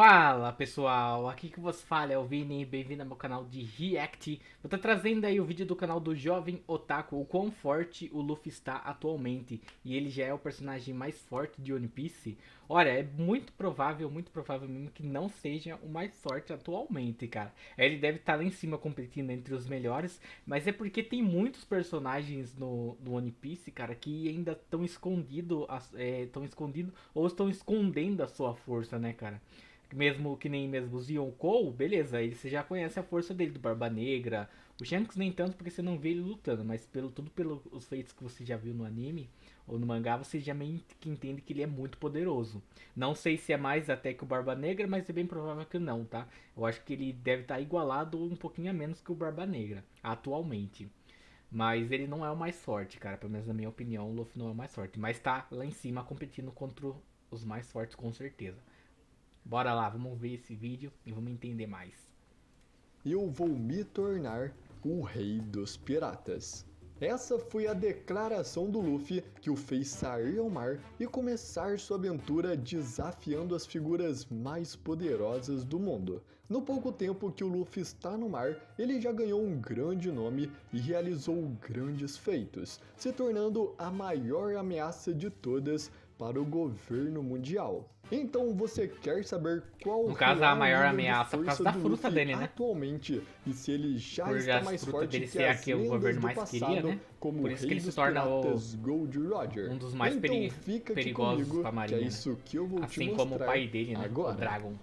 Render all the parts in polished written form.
Fala pessoal, aqui que vos fala é o Vini, bem-vindo ao meu canal de React. Vou estar trazendo aí o vídeo do canal do Jovem Otaku, o quão forte o Luffy está atualmente. E ele já é o personagem mais forte de One Piece. Olha, é muito provável mesmo que não seja o mais forte atualmente, cara. Ele deve estar lá em cima competindo entre os melhores, mas é porque tem muitos personagens no One Piece, cara, que ainda estão escondidos, ou estão escondendo a sua força, né, cara? Mesmo que nem mesmo o Yonkou, beleza, aí você já conhece a força dele, do Barba Negra. O Shanks nem tanto porque você não vê ele lutando, mas pelos feitos que você já viu no anime ou no mangá, você já meio que entende que ele é muito poderoso. Não sei se é mais até que o Barba Negra, mas é bem provável que não, tá? Eu acho que ele deve estar igualado ou um pouquinho a menos que o Barba Negra, atualmente. Mas ele não é o mais forte, cara. Pelo menos na minha opinião, o Luffy não é o mais forte. Mas tá lá em cima competindo contra os mais fortes com certeza. Bora lá, vamos ver esse vídeo e vamos entender mais. Eu vou me tornar o rei dos piratas. Essa foi a declaração do Luffy que o fez sair ao mar e começar sua aventura desafiando as figuras mais poderosas do mundo. No pouco tempo que o Luffy está no mar, ele já ganhou um grande nome e realizou grandes feitos, se tornando a maior ameaça de todas para o governo mundial. Então você quer saber qual o No caso, a real maior nível de ameaça por causa força da do fruta Luffy dele, né? atualmente e se ele já Por está as mais frutas forte dele que ser as aqui o lendas governo do mais queria, passado, né? como o Por isso que rei ele se dos torna piratas Gold Roger. um dos mais Então fica aqui perigosos comigo pra que é marinha, né? isso que eu vou te Assim como o mostrar pai dele, né? O agora. Dragon.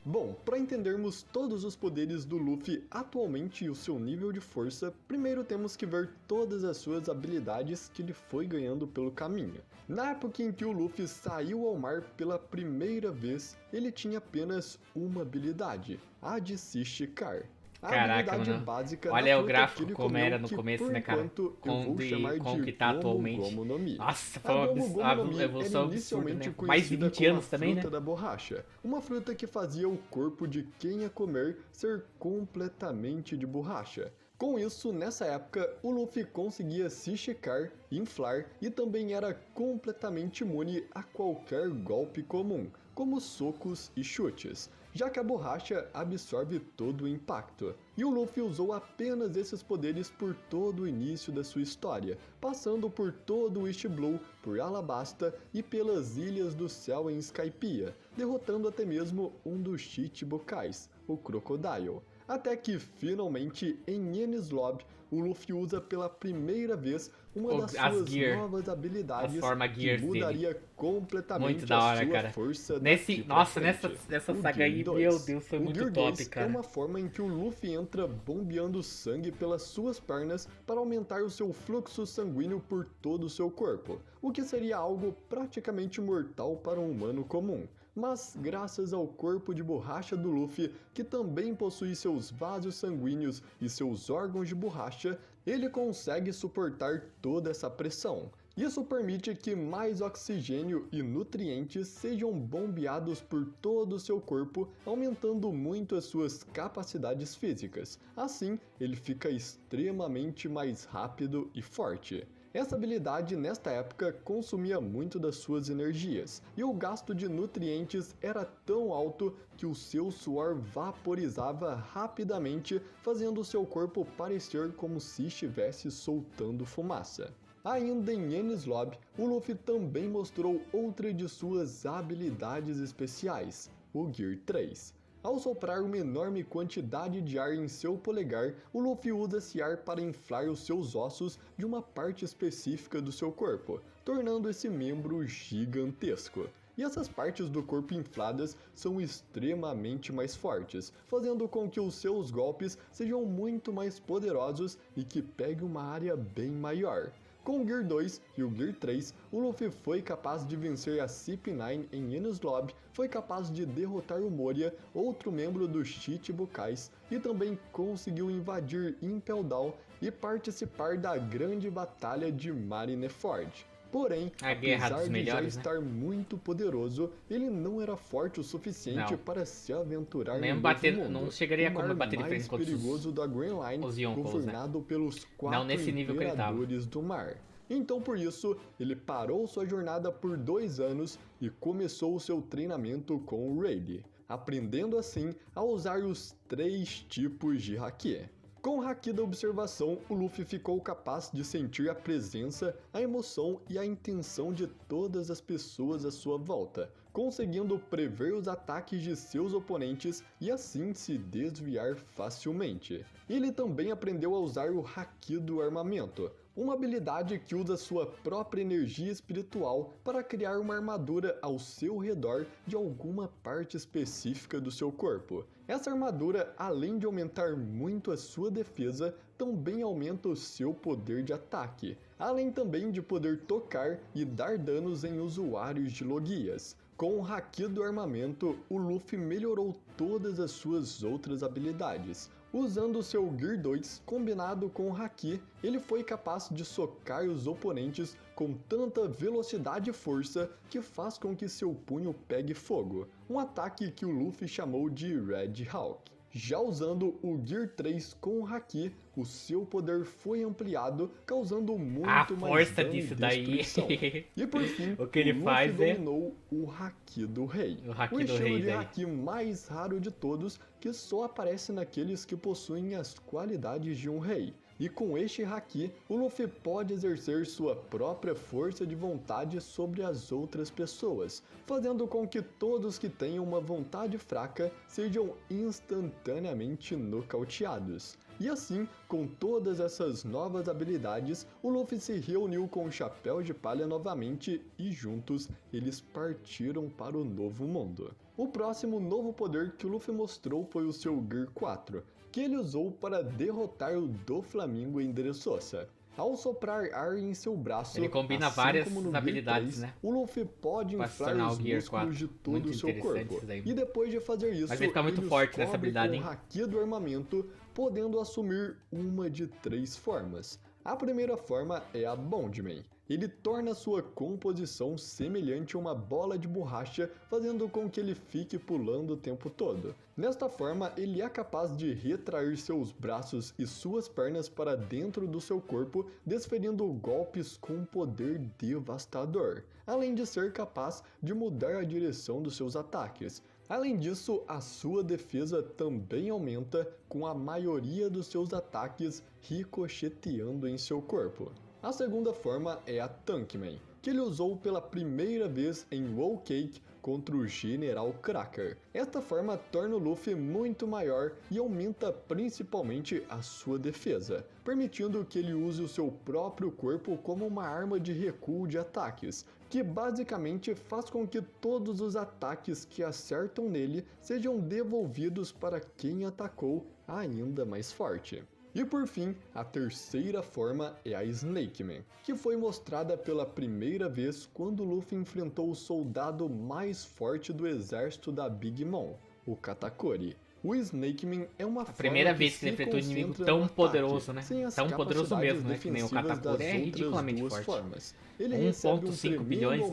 Bom, para entendermos todos os poderes do Luffy atualmente e o seu nível de força, primeiro temos que ver todas as suas habilidades que ele foi ganhando pelo caminho. Na época em que o Luffy saiu ao mar pela primeira vez, ele tinha apenas uma habilidade, a de se esticar. A Caraca, habilidade mano. básica da Olha o fruta que gráfico ele como comeu, era no que começo, por né, cara? enquanto eu vou chamar Com o de que tá Gomu atualmente. Gomu no Mi. Nossa, A foi Gomu Gomu no uma Mi era evolução absurda, inicialmente né? Mais de conhecida 20 como a anos também, né? fruta da borracha, uma fruta que fazia o corpo de quem a comer ser completamente de borracha. Com isso, nessa época, o Luffy conseguia se esticar, inflar e também era completamente imune a qualquer golpe comum, como socos e chutes, já que a borracha absorve todo o impacto. E o Luffy usou apenas esses poderes por todo o início da sua história, passando por todo o East Blue, por Alabasta e pelas Ilhas do Céu em Skypiea, derrotando até mesmo um dos Chichibukais, o Crocodile. Até que, finalmente, em Enies Lobby, o Luffy usa pela primeira vez uma das As suas Gear, novas as habilidades forma que Gears dele. mudaria Muito completamente a da hora, sua cara. força daqui pra Nossa, frente, nessa o saga Gear aí, meu 2. Deus, foi O muito Gear top, 2 é cara. uma forma em que o Luffy entra bombeando sangue pelas suas pernas para aumentar o seu fluxo sanguíneo por todo o seu corpo, o que seria algo praticamente mortal para um humano comum. Mas, graças ao corpo de borracha do Luffy, que também possui seus vasos sanguíneos e seus órgãos de borracha, ele consegue suportar toda essa pressão. Isso permite que mais oxigênio e nutrientes sejam bombeados por todo o seu corpo, aumentando muito as suas capacidades físicas. Assim, ele fica extremamente mais rápido e forte. Essa habilidade nesta época consumia muito das suas energias, e o gasto de nutrientes era tão alto que o seu suor vaporizava rapidamente, fazendo seu corpo parecer como se estivesse soltando fumaça. Ainda em Enies Lobby, o Luffy também mostrou outra de suas habilidades especiais, o Gear 3. Ao soprar uma enorme quantidade de ar em seu polegar, o Luffy usa esse ar para inflar os seus ossos de uma parte específica do seu corpo, tornando esse membro gigantesco. E essas partes do corpo infladas são extremamente mais fortes, fazendo com que os seus golpes sejam muito mais poderosos e que peguem uma área bem maior. Com o Gear 2 e o Gear 3, o Luffy foi capaz de vencer a CP9 em Enies Lobby, foi capaz de derrotar o Moria, outro membro dos Chichibukais, e também conseguiu invadir Impel Down e participar da grande batalha de Marineford. Porém, A guerra apesar dos de já melhores, né? estar muito poderoso, ele não era forte o suficiente Não. para se aventurar no Nem Novo bater, não Mundo, chegaria o como mar bater de frente mais contra perigoso da Grand Line, os Yonkous, né? governado pelos Não 4 nesse nível que ele tava. imperadores do mar. Então, por isso, ele parou sua jornada por 2 anos e começou seu treinamento com o Rayleigh. aprendendo assim a usar os 3 tipos de Haki. Com o Haki da observação, o Luffy ficou capaz de sentir a presença, a emoção e a intenção de todas as pessoas à sua volta, conseguindo prever os ataques de seus oponentes e assim se desviar facilmente. Ele também aprendeu a usar o Haki do armamento, uma habilidade que usa sua própria energia espiritual para criar uma armadura ao seu redor de alguma parte específica do seu corpo. Essa armadura, além de aumentar muito a sua defesa, também aumenta o seu poder de ataque, além também de poder tocar e dar danos em usuários de logias. Com o Haki do armamento, o Luffy melhorou todas as suas outras habilidades. Usando seu Gear 2 combinado com o Haki, ele foi capaz de socar os oponentes com tanta velocidade e força que faz com que seu punho pegue fogo, um ataque que o Luffy chamou de Red Hawk. Já usando o Gear 3 com o Haki, o seu poder foi ampliado, causando muito mais dano e destruição. E por fim, o que ele Luffy faz dominou o Haki do Rei, o estilo de Haki mais raro de todos, que só aparece naqueles que possuem as qualidades de um rei. E com este Haki, o Luffy pode exercer sua própria força de vontade sobre as outras pessoas, fazendo com que todos que tenham uma vontade fraca sejam instantaneamente nocauteados. E assim, com todas essas novas habilidades, o Luffy se reuniu com o Chapéu de Palha novamente e juntos eles partiram para o Novo Mundo. O próximo novo poder que o Luffy mostrou foi o seu Gear 4, que ele usou para derrotar o Doflamingo em Dressrosa. Ao soprar ar em seu braço, ele combina assim várias como no habilidades, Gear 3, né? o Luffy pode inflar os músculos de todo o seu corpo. E depois de fazer isso, mas ele fica muito forte nessa habilidade, hein? O Haki do armamento, podendo assumir uma de 3 formas. A primeira forma é a Bondman. Ele torna sua composição semelhante a uma bola de borracha, fazendo com que ele fique pulando o tempo todo. Nesta forma, ele é capaz de retrair seus braços e suas pernas para dentro do seu corpo, desferindo golpes com poder devastador, além de ser capaz de mudar a direção dos seus ataques. Além disso, a sua defesa também aumenta, com a maioria dos seus ataques ricocheteando em seu corpo. A segunda forma é a Tankman, que ele usou pela primeira vez em Whole Cake contra o General Cracker. Esta forma torna o Luffy muito maior e aumenta principalmente a sua defesa, permitindo que ele use o seu próprio corpo como uma arma de recuo de ataques, que basicamente faz com que todos os ataques que acertam nele sejam devolvidos para quem atacou ainda mais forte. E por fim, a terceira forma é a Snakeman, que foi mostrada pela primeira vez quando Luffy enfrentou o soldado mais forte do exército da Big Mom, o Katakuri. O Snakeman é uma forma primeira vez que ele enfrentou um inimigo tão poderoso, né? Tão poderoso mesmo, né? Que nem o Katakuri é ridiculamente forte. Formas. Ele recebe 1,5 bilhões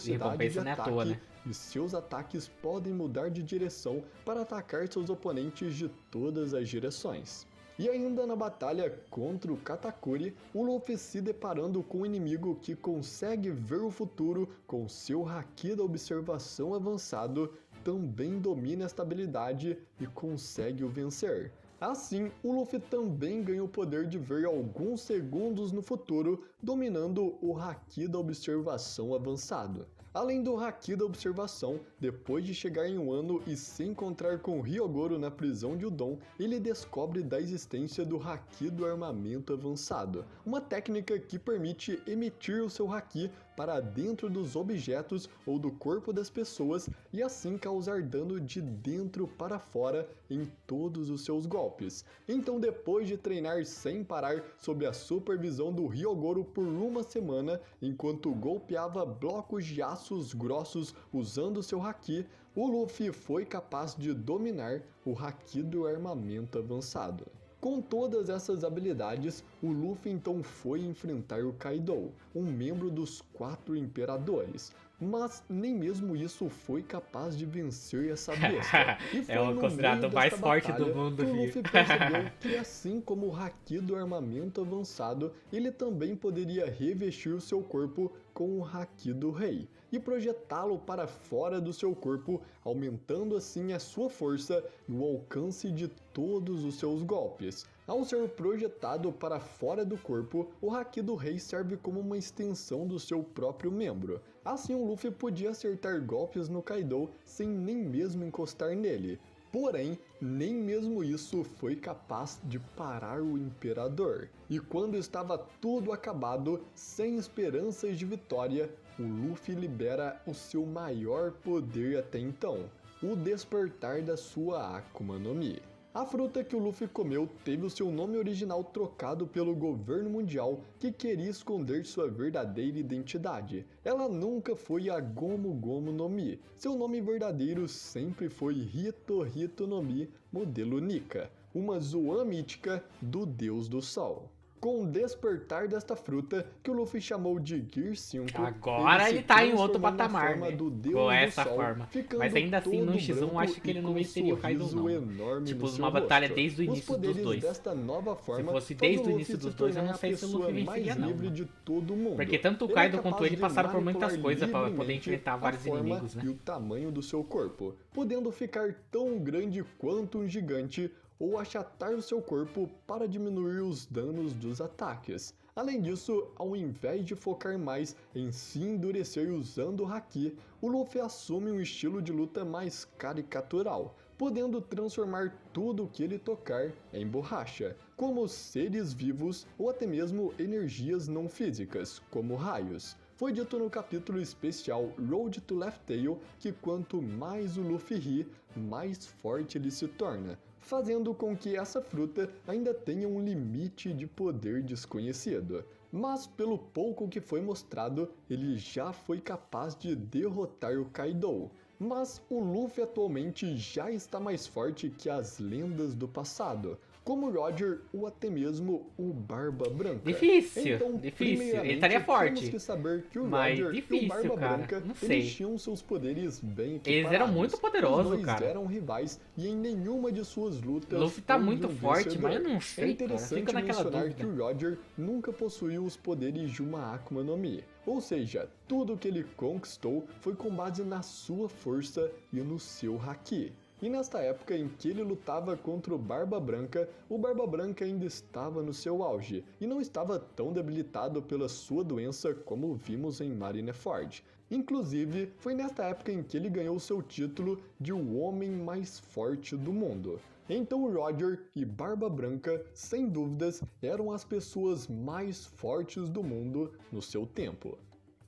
de recompensa, não é à toa, né? E seus ataques podem mudar de direção para atacar seus oponentes de todas as direções. E ainda na batalha contra o Katakuri, o Luffy se deparando com um inimigo que consegue ver o futuro com seu Haki da observação avançado, também domina esta habilidade e consegue o vencer. Assim, o Luffy também ganha o poder de ver alguns segundos no futuro, dominando o Haki da observação avançado. Além do Haki da observação, depois de chegar em Wano e se encontrar com Hyogoro na prisão de Udon, ele descobre da existência do Haki do armamento avançado, uma técnica que permite emitir o seu Haki para dentro dos objetos ou do corpo das pessoas e assim causar dano de dentro para fora em todos os seus golpes. Então, depois de treinar sem parar sob a supervisão do Hyogoro por uma semana, enquanto golpeava blocos de aços grossos usando seu Haki, o Luffy foi capaz de dominar o Haki do armamento avançado. Com todas essas habilidades, o Luffy então foi enfrentar o Kaido, um membro dos 4 Imperadores, mas nem mesmo isso foi capaz de vencer essa besta. E foi É o no considerado meio mais desta forte do batalha mundo, que o filho. Luffy percebeu que, assim como o Haki do armamento avançado, ele também poderia revestir o seu corpo com o Haki do Rei e projetá-lo para fora do seu corpo, aumentando assim a sua força e o alcance de todos os seus golpes. Ao ser projetado para fora do corpo, o Haki do Rei serve como uma extensão do seu próprio membro. Assim, o Luffy podia acertar golpes no Kaido sem nem mesmo encostar nele. Porém, nem mesmo isso foi capaz de parar o Imperador. E quando estava tudo acabado, sem esperanças de vitória, o Luffy libera o seu maior poder até então, o despertar da sua Akuma no Mi. A fruta que o Luffy comeu teve o seu nome original trocado pelo governo mundial, que queria esconder sua verdadeira identidade. Ela nunca foi a Gomu Gomu no Mi. Seu nome verdadeiro sempre foi Hito Hito no Mi, modelo Nika, uma Zoan mítica do Deus do Sol. Com o despertar desta fruta, que o Luffy chamou de Gear 5, Agora ele tá em outro transformou na patamar, forma né? do Deus Com do essa Sol, forma. ficando Mas ainda assim, no todo X1, branco acho que e ele com não um venceria o Kaido, sorriso não. enorme Tipo, no seu uma batalha rosto. desde o Os início dos poderes dois. desta nova forma fosse faz desde o Luffy início se dos dois, eu tornar não a sei se o pessoa Luffy mais venceria, não, livre mano. de todo mundo. Porque tanto o Ele Kaido é quanto capaz ele de passaram por muitas manipular coisas pra poder livremente enfrentar a vários forma inimigos, né? e o tamanho do seu corpo, podendo ficar tão grande quanto um gigante ou achatar o seu corpo para diminuir os danos dos ataques. Além disso, ao invés de focar mais em se endurecer usando o Haki, o Luffy assume um estilo de luta mais caricatural, podendo transformar tudo o que ele tocar em borracha, como seres vivos ou até mesmo energias não físicas, como raios. Foi dito no capítulo especial Road to Laugh Tale que quanto mais o Luffy ri, mais forte ele se torna, fazendo com que essa fruta ainda tenha um limite de poder desconhecido. Mas pelo pouco que foi mostrado, ele já foi capaz de derrotar o Kaido. Mas o Luffy atualmente já está mais forte que as lendas do passado, como Roger ou até mesmo o Barba Branca. Difícil, Então, difícil. Ele primeiramente, estaria forte. temos que saber que o Mas Roger e difícil, o Barba cara. Branca, Não sei. eles tinham seus poderes bem equiparados. Eles eram muito poderosos, Os dois cara. eram rivais e em nenhuma de suas lutas Luffy tá houve muito um forte, vencedor. mas eu não sei, É cara. interessante Fica naquela mencionar dúvida. que o Roger nunca possuiu os poderes de uma Akuma no Mi. Ou seja, tudo que ele conquistou foi com base na sua força e no seu Haki. E nesta época em que ele lutava contra o Barba Branca ainda estava no seu auge e não estava tão debilitado pela sua doença como vimos em Marineford. Inclusive, foi nesta época em que ele ganhou seu título de o homem mais forte do mundo. Então Roger e Barba Branca, sem dúvidas, eram as pessoas mais fortes do mundo no seu tempo.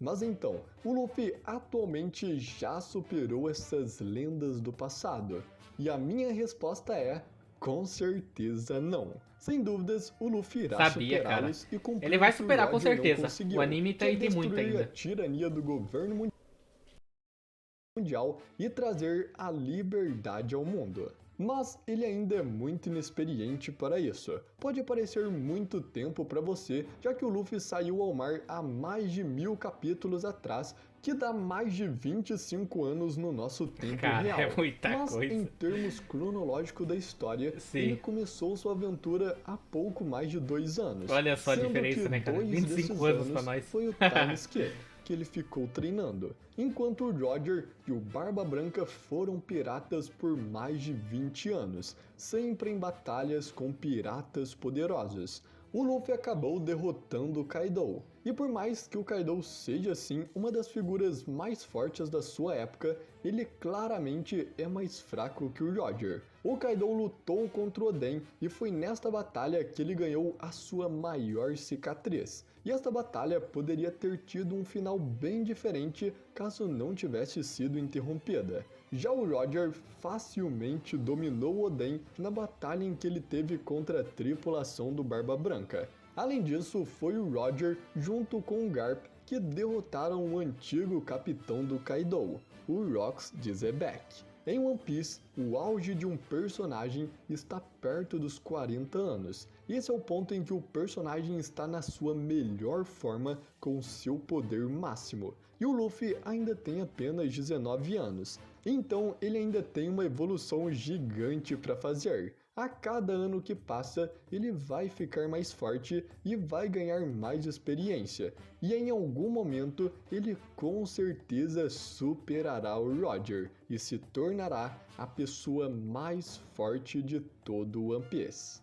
Mas então, o Luffy atualmente já superou essas lendas do passado? E a minha resposta é, com certeza não. Sem dúvidas, o Luffy irá superá-los e cumprir Ele vai o que o superar com Roger não certeza. conseguiu, O anime que é tem muito destruir ainda. a tirania do governo mundial e trazer a liberdade ao mundo. Mas ele ainda é muito inexperiente para isso. Pode parecer muito tempo para você, já que o Luffy saiu ao mar há mais de 1000 capítulos atrás, que dá mais de 25 anos no nosso tempo Cara, real. é muita Mas coisa. em termos cronológicos da história, Sim. ele começou sua aventura há pouco mais de 2 anos. Olha só a sendo diferença, que né, cara? 2 25 desses anos pra anos nós. foi o time skip que ele ficou treinando, enquanto o Roger e o Barba Branca foram piratas por mais de 20 anos, sempre em batalhas com piratas poderosos. O Luffy acabou derrotando o Kaido, e por mais que o Kaido seja sim uma das figuras mais fortes da sua época, ele claramente é mais fraco que o Roger. O Kaido lutou contra o Oden e foi nesta batalha que ele ganhou a sua maior cicatriz. E esta batalha poderia ter tido um final bem diferente caso não tivesse sido interrompida. Já o Roger facilmente dominou o Oden na batalha em que ele teve contra a tripulação do Barba Branca. Além disso, foi o Roger junto com o Garp que derrotaram o antigo capitão do Kaido, o Rox de Zebek. Em One Piece, o auge de um personagem está perto dos 40 anos. Esse é o ponto em que o personagem está na sua melhor forma com seu poder máximo. E o Luffy ainda tem apenas 19 anos, então ele ainda tem uma evolução gigante para fazer. A cada ano que passa, ele vai ficar mais forte e vai ganhar mais experiência. E em algum momento, ele com certeza superará o Roger e se tornará a pessoa mais forte de todo o One Piece.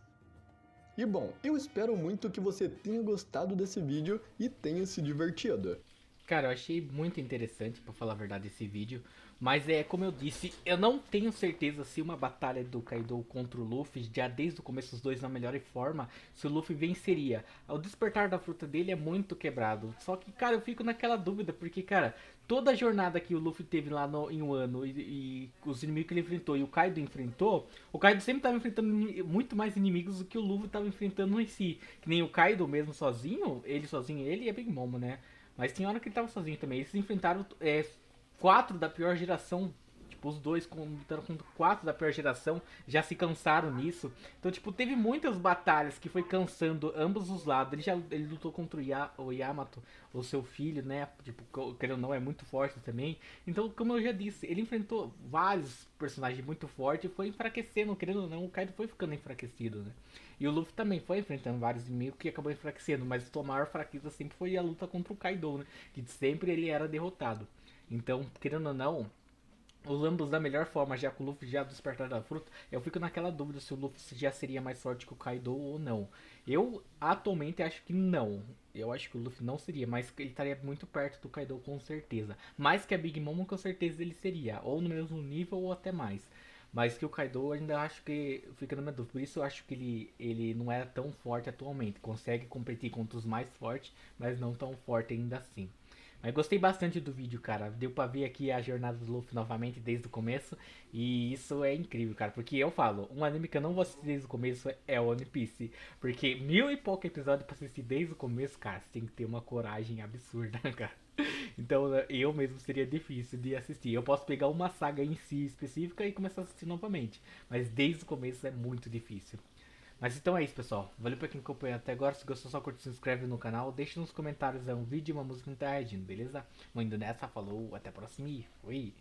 E bom, eu espero muito que você tenha gostado desse vídeo e tenha se divertido. Cara, eu achei muito interessante, pra falar a verdade, esse vídeo. Mas é como eu disse, eu não tenho certeza se uma batalha do Kaido contra o Luffy, já desde o começo os dois na melhor forma, se o Luffy venceria. O despertar da fruta dele é muito quebrado. Só que, cara, eu fico naquela dúvida, porque, cara, toda a jornada que o Luffy teve lá em Wano e os inimigos que ele enfrentou e o Kaido enfrentou, o Kaido sempre estava enfrentando muito mais inimigos do que o Luffy estava enfrentando em si. Que nem o Kaido mesmo sozinho, ele é Big Momo, né? Mas tem hora que ele tava sozinho também. Eles enfrentaram quatro da pior geração. Tipo, os dois lutaram com quatro da pior geração. Já se cansaram nisso. Então, tipo, teve muitas batalhas que foi cansando ambos os lados. Ele lutou contra o Yamato, o seu filho, né? Tipo, querendo ou não, é muito forte também. Então, como eu já disse, ele enfrentou vários personagens muito fortes e foi enfraquecendo. Querendo ou não, o Kaido foi ficando enfraquecido, né? E o Luffy também foi enfrentando vários inimigos que acabou enfraquecendo, mas a maior fraqueza sempre foi a luta contra o Kaido, né? Que sempre ele era derrotado. Então, querendo ou não, os ambos da melhor forma, já com o Luffy já despertar da fruta, eu fico naquela dúvida se o Luffy já seria mais forte que o Kaido ou não. Eu atualmente acho que não. Eu acho que o Luffy não seria, mas ele estaria muito perto do Kaido com certeza. Mais que a Big Mom, com certeza ele seria, ou no mesmo nível ou até mais. Mas que o Kaido eu ainda acho que fica na minha dúvida. Por isso eu acho que ele não é tão forte atualmente. Consegue competir contra os mais fortes, mas não tão forte ainda assim. Mas gostei bastante do vídeo, cara. Deu pra ver aqui a jornada do Luffy novamente desde o começo. E isso é incrível, cara. Porque eu falo, um anime que eu não vou assistir desde o começo é One Piece. Porque 1000 e pouco episódios pra assistir desde o começo, cara, você tem que ter uma coragem absurda, cara. Então eu mesmo seria difícil de assistir. Eu posso pegar uma saga em si específica e começar a assistir novamente. Mas desde o começo é muito difícil. Mas então é isso, pessoal. Valeu pra quem acompanhou até agora. Se gostou, só curte, se inscreve no canal. Deixe nos comentários um vídeo e uma música que não tá reagindo, beleza? Vou indo nessa, falou, até a próxima e fui!